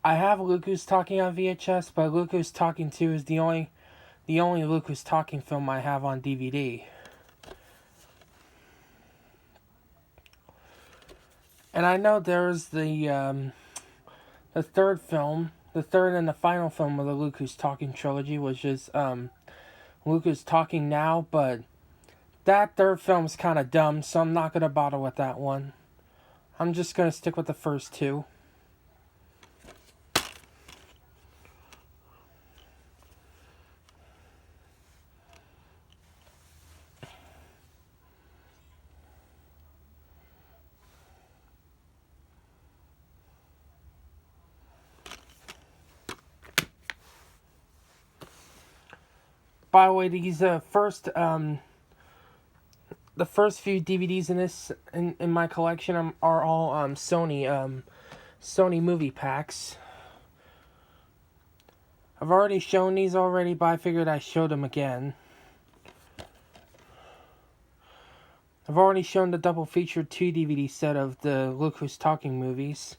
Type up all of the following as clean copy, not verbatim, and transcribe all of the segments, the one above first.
I have Luke Who's Talking on VHS, but Luke Who's Talking 2 is the only Luke Who's Talking film I have on DVD. And I know there's the third film, the third and the final film of the Luke Who's Talking trilogy, which is Luke Who's Talking Now, but that third film's kind of dumb, so I'm not gonna bother with that one. I'm just gonna stick with the first two. By the way, these the first few DVDs in my collection are all Sony movie packs. I've already shown these already, but I figured I'd show them again. I've already shown the double feature 2 DVD set of the Luke Who's Talking movies.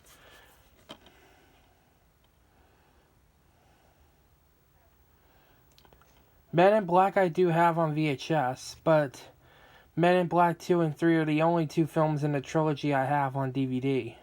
Men in Black I do have on VHS, but Men in Black 2 and 3 are the only two films in the trilogy I have on DVD.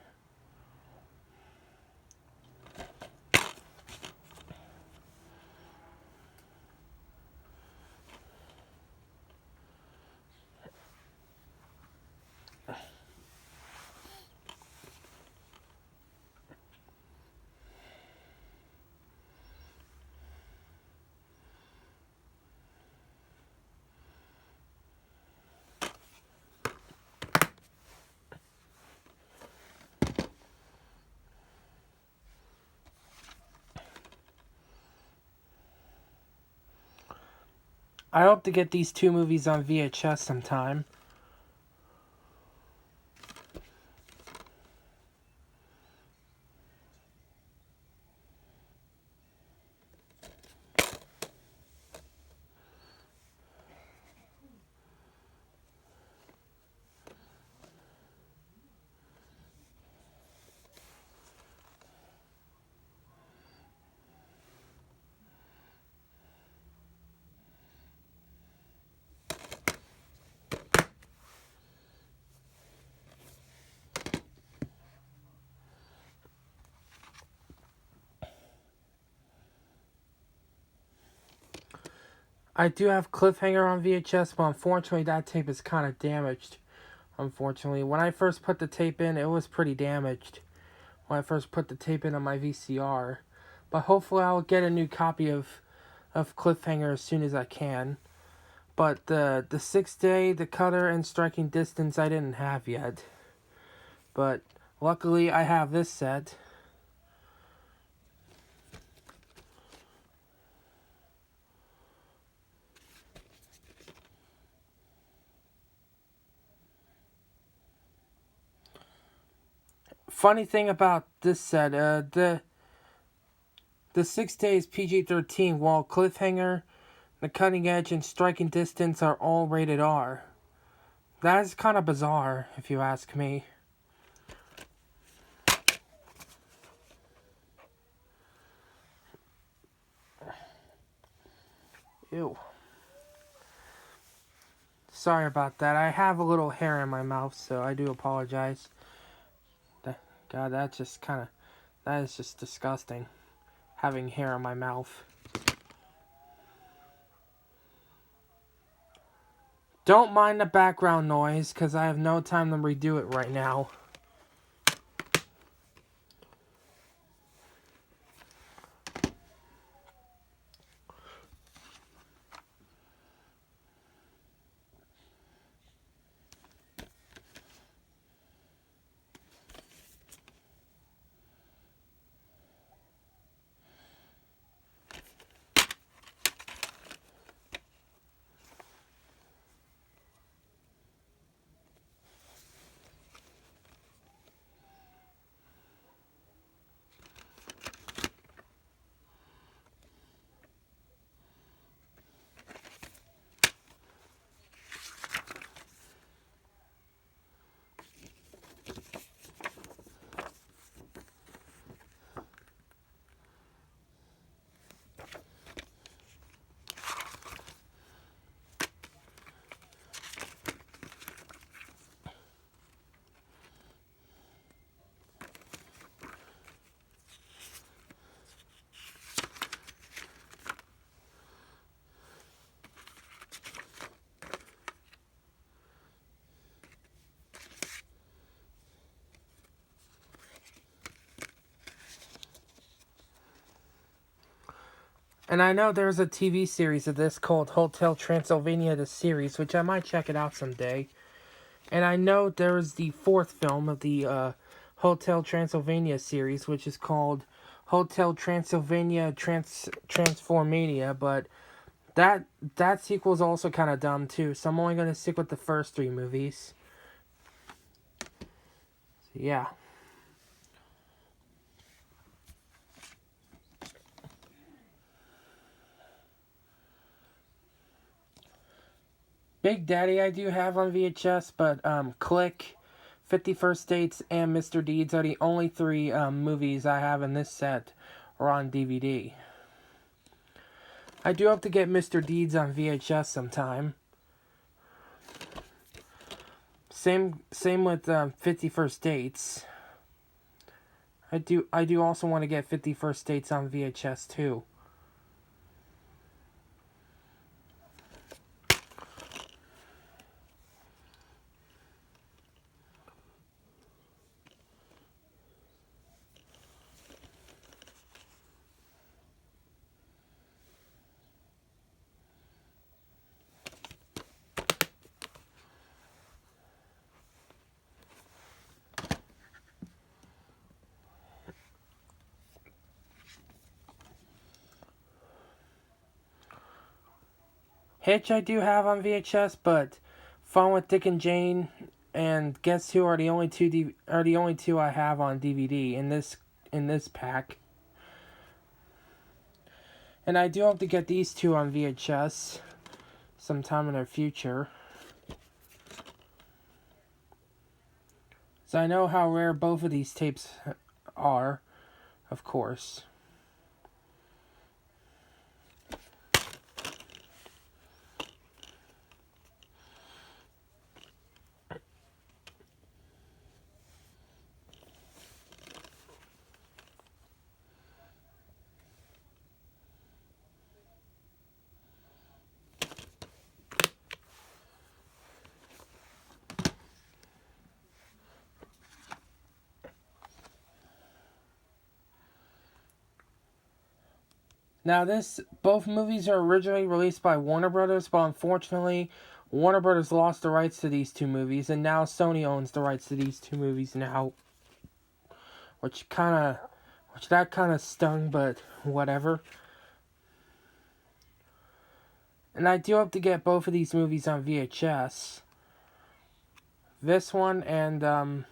I hope to get these two movies on VHS sometime. I do have Cliffhanger on VHS, but unfortunately that tape is kind of damaged. Unfortunately, when I first put the tape in, it was pretty damaged. When I first put the tape in on my VCR. But hopefully I'll get a new copy of Cliffhanger as soon as I can. But the 6th Day, The Cutter, and Striking Distance I didn't have yet. But luckily I have this set. Funny thing about this set, the 6th Day is PG-13, while Cliffhanger, The Cutting Edge, and Striking Distance are all rated R. That is kind of bizarre, if you ask me. Ew. Sorry about that. I have a little hair in my mouth, so I do apologize. God, that is just disgusting. Having hair in my mouth. Don't mind the background noise, because I have no time to redo it right now. And I know there's a TV series of this called Hotel Transylvania, the series, which I might check it out someday. And I know there is the fourth film of the Hotel Transylvania series, which is called Hotel Transylvania Transformania, but that sequel is also kind of dumb too, so I'm only going to stick with the first three movies. So, yeah. Big Daddy I do have on VHS, but Click, 51st Dates, and Mr. Deeds are the only three movies I have in this set or on DVD. I do hope to get Mr. Deeds on VHS sometime. Same with 51st Dates. I do also want to get 51st Dates on VHS too. Hitch I do have on VHS, but Fun with Dick and Jane and Guess Who are the only two I have on DVD in this pack. And I do hope to get these two on VHS sometime in the future. So I know how rare both of these tapes are, of course. Now both movies are originally released by Warner Brothers, but unfortunately, Warner Brothers lost the rights to these two movies, and now Sony owns the rights to these two movies now. Which kind of stung, but whatever. And I do hope to get both of these movies on VHS. This one and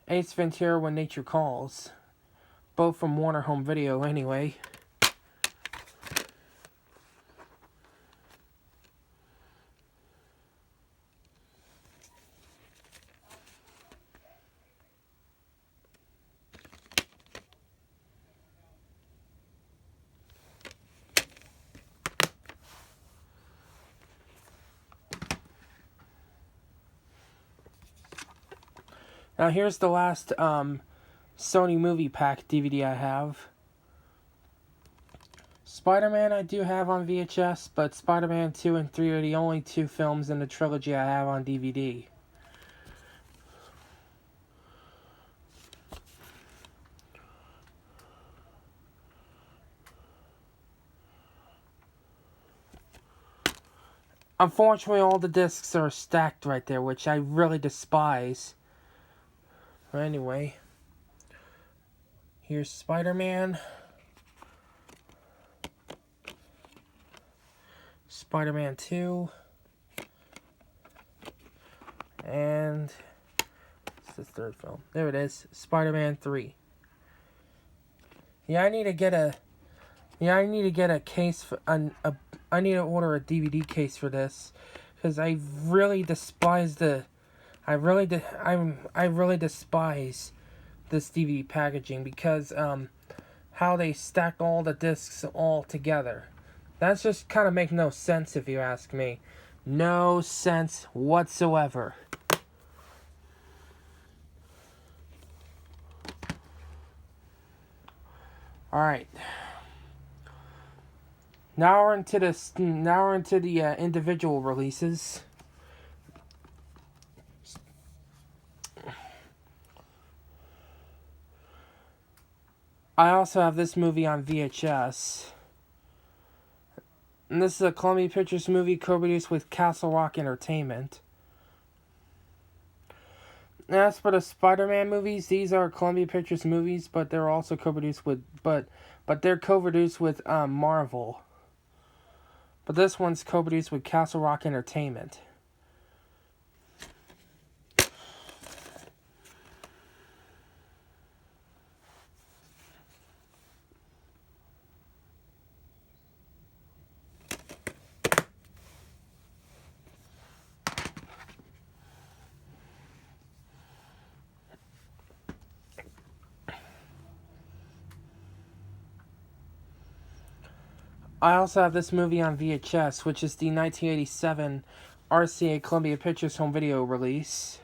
Ace Ventura: When Nature Calls. Both from Warner Home Video anyway. Now here's the last Sony movie pack DVD I have. Spider-Man I do have on VHS, but Spider-Man 2 and 3 are the only two films in the trilogy I have on DVD. Unfortunately, all the discs are stacked right there, which I really despise. But anyway, here's Spider-Man. Spider-Man 2. And it's the third film. There it is. Spider-Man 3. I need to get a case for I need to order a DVD case for this, because I really despise I really despise this DVD packaging, because how they stack all the discs all together. That's just kind of make no sense if you ask me. No sense whatsoever. All right. Now we're into the individual releases. I also have this movie on VHS. And this is a Columbia Pictures movie co-produced with Castle Rock Entertainment. And as for the Spider-Man movies, these are Columbia Pictures movies, but they're also co-produced with but they're co-produced with Marvel. But this one's co-produced with Castle Rock Entertainment. I also have this movie on VHS, which is the 1987 RCA Columbia Pictures home video release.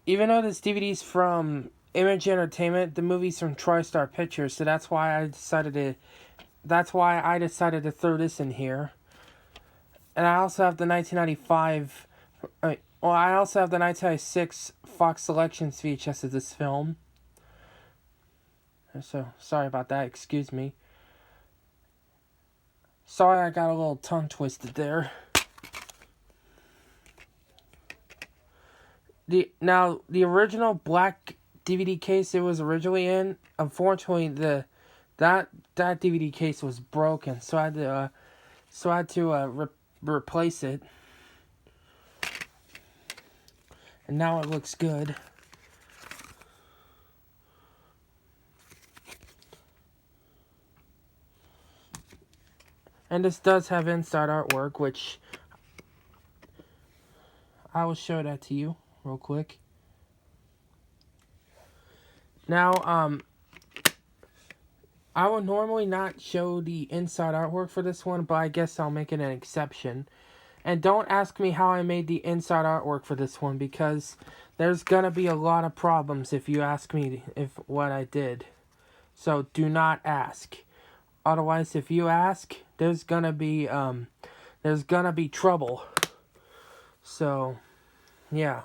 Even though this DVD's from Image Entertainment, the movie's from TriStar Pictures, so that's why I decided to throw this in here. And I also have the 1995 I also have the 1996 Fox Selections VHS of this film. So, sorry about that, excuse me. Sorry I got a little tongue twisted there. The original black DVD case it was originally in, unfortunately that DVD case was broken, so I had to replace it. And now it looks good. And this does have inside artwork, which I will show that to you real quick. Now, I would normally not show the inside artwork for this one, but I guess I'll make it an exception. And don't ask me how I made the inside artwork for this one, because there's gonna be a lot of problems if you ask me what I did. So do not ask. Otherwise, if you ask, there's gonna be trouble. So, yeah.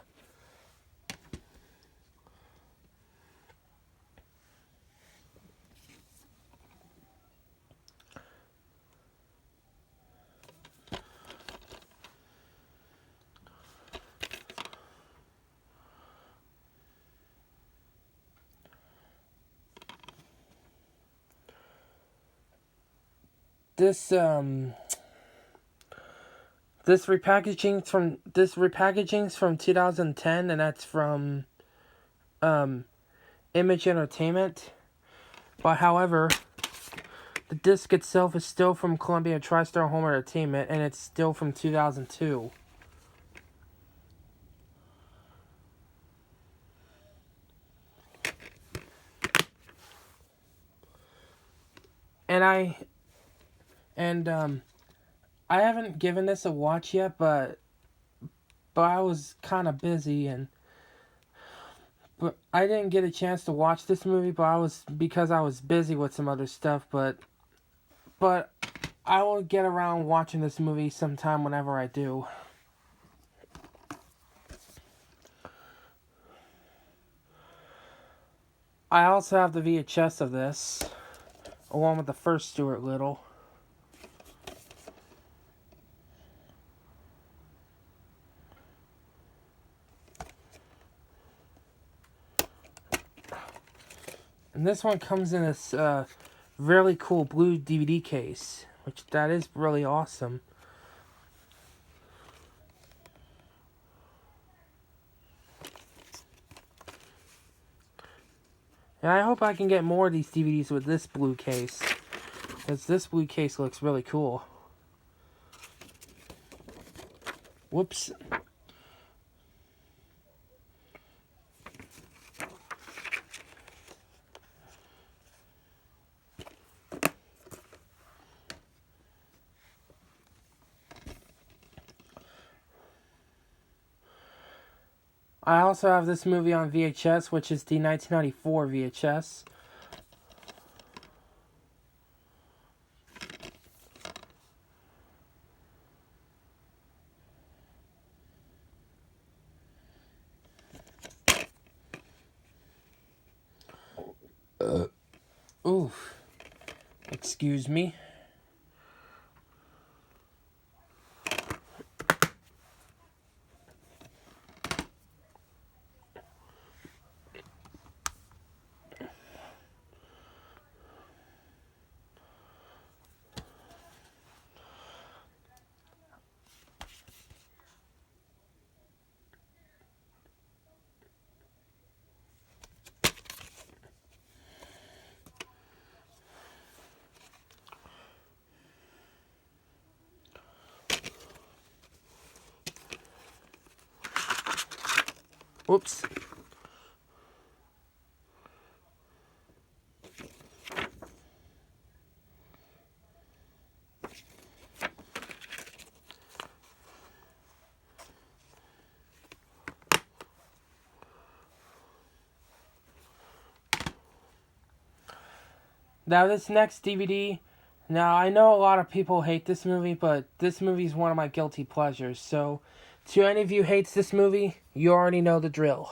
This repackaging's from 2010, and that's from Image Entertainment. But however, the disc itself is still from Columbia TriStar Home Entertainment, and it's still from 2002. I haven't given this a watch yet, but I was kind of busy, but I didn't get a chance to watch this movie, because I was busy with some other stuff, but I will get around watching this movie sometime whenever I do. I also have the VHS of this, along with the first Stuart Little. And this one comes in this really cool blue DVD case, which that is really awesome. And I hope I can get more of these DVDs with this blue case, because this blue case looks really cool. Whoops. I also have this movie on VHS, which is the 1994 VHS. Oof. Excuse me. Whoops. Now this next DVD, now I know a lot of people hate this movie, but this movie is one of my guilty pleasures. So, to any of you who hates this movie, you already know the drill.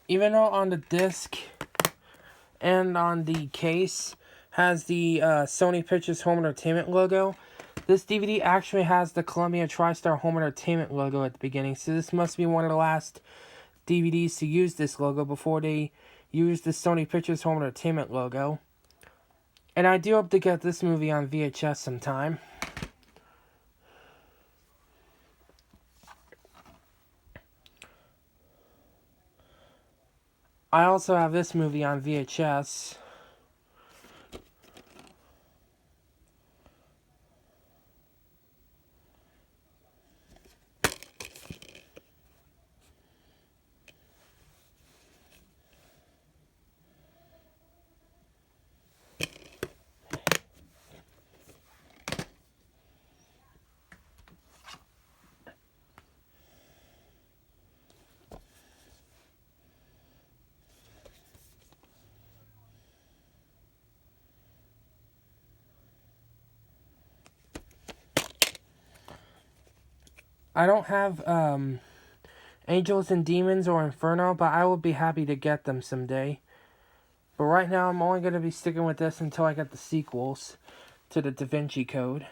Even though on the disc and on the case has the Sony Pictures Home Entertainment logo, this DVD actually has the Columbia TriStar Home Entertainment logo at the beginning. So this must be one of the last DVDs to use this logo before they used the Sony Pictures Home Entertainment logo. And I do hope to get this movie on VHS sometime. I also have this movie on VHS. I don't have Angels and Demons or Inferno, but I will be happy to get them someday. But right now, I'm only going to be sticking with this until I get the sequels to the Da Vinci Code.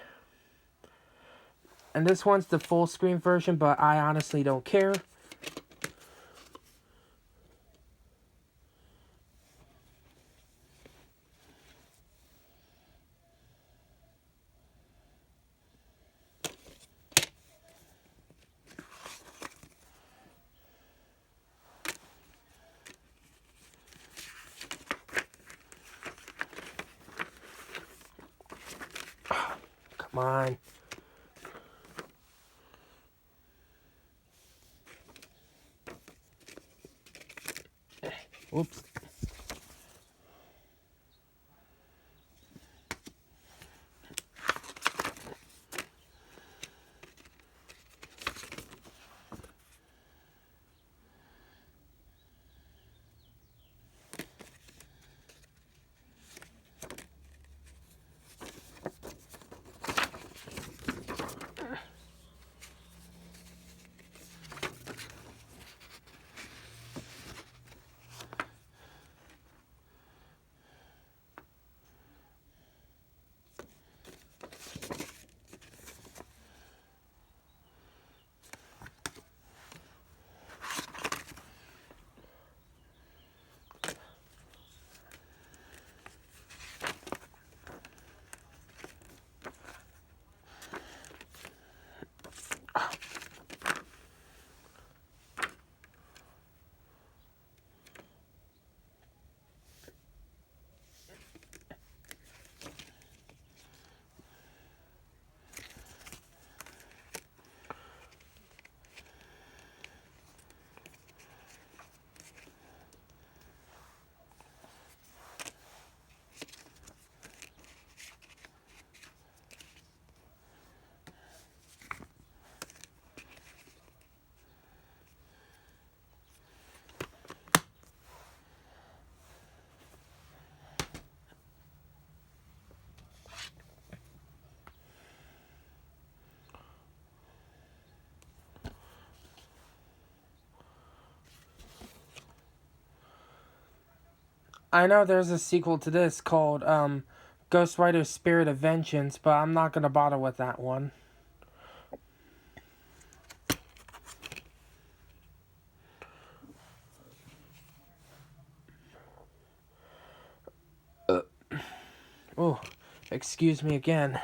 And this one's the full screen version, but I honestly don't care. Come on. Oops. I know there's a sequel to this called Ghost Rider Spirit of Vengeance, but I'm not gonna bother with that one. Oh, excuse me again.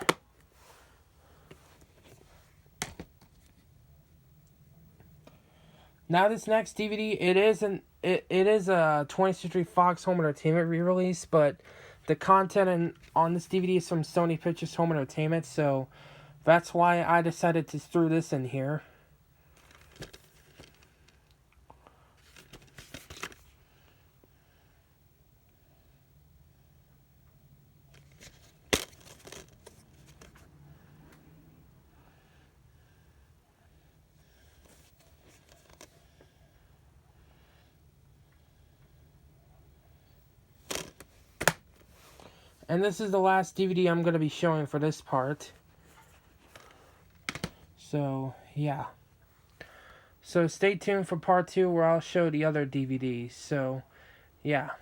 Now this next DVD, it is a 20th Century Fox Home Entertainment re-release, but the content on this DVD is from Sony Pictures Home Entertainment, so that's why I decided to throw this in here. And this is the last DVD I'm going to be showing for this part. So, yeah. So stay tuned for part 2 where I'll show the other DVDs. So, yeah.